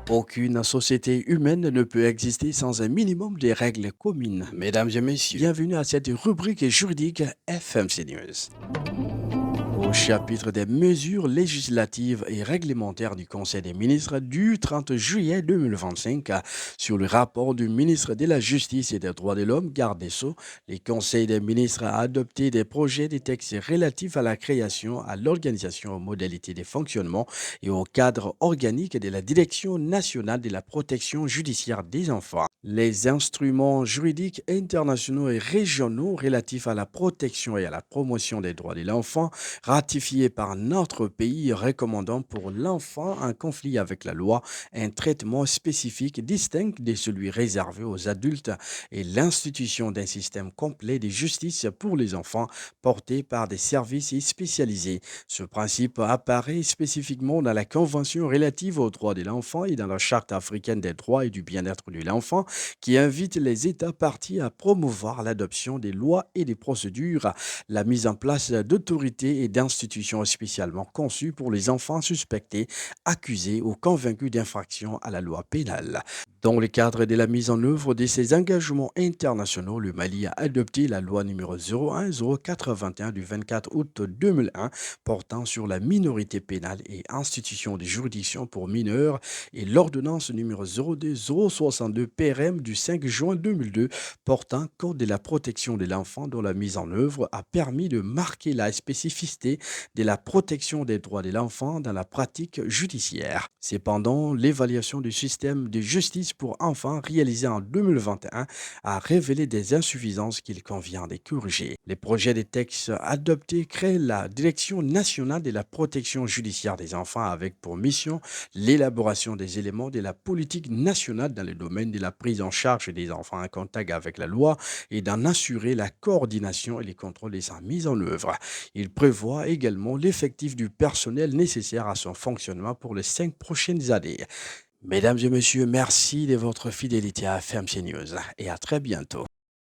Aucune société humaine ne peut exister sans un minimum de règles communes. Mesdames et messieurs, bienvenue à cette rubrique juridique FMC News. Au chapitre des mesures législatives et réglementaires du Conseil des ministres du 30 juillet 2025 sur le rapport du ministre de la Justice et des Droits de l'Homme, garde des Sceaux, le Conseil des ministres a adopté des projets de textes relatifs à la création, à l'organisation, aux modalités de fonctionnement et au cadre organique de la Direction nationale de la protection judiciaire des enfants. Les instruments juridiques internationaux et régionaux relatifs à la protection et à la promotion des droits de l'enfant ratifié par notre pays recommandant pour l'enfant un conflit avec la loi un traitement spécifique distinct de celui réservé aux adultes et l'institution d'un système complet de justice pour les enfants porté par des services spécialisés. Ce principe apparaît spécifiquement dans la Convention relative aux droits de l'enfant et dans la Charte africaine des droits et du bien-être de l'enfant qui invite les États partis à promouvoir l'adoption des lois et des procédures, la mise en place d'autorités et d'institutions spécialement conçues pour les enfants suspectés, accusés ou convaincus d'infractions à la loi pénale. Dans le cadre de la mise en œuvre de ces engagements internationaux, le Mali a adopté la loi numéro 010421 du 24 août 2001 portant sur la minorité pénale et institution de juridiction pour mineurs et l'ordonnance numéro 02062 PRM du 5 juin 2002 portant Code de la protection de l'enfant dont la mise en œuvre a permis de marquer la spécificité de la protection des droits de l'enfant dans la pratique judiciaire. Cependant, l'évaluation du système de justice pour enfants réalisée en 2021 a révélé des insuffisances qu'il convient de corriger. Les projets de textes adoptés créent la Direction nationale de la protection judiciaire des enfants avec pour mission l'élaboration des éléments de la politique nationale dans le domaine de la prise en charge des enfants en contact avec la loi et d'en assurer la coordination et les contrôles de sa mise en œuvre. Il prévoit également l'effectif du personnel nécessaire à son fonctionnement pour les 5 prochaines années. Mesdames et messieurs, merci de votre fidélité à FMC News et à très bientôt.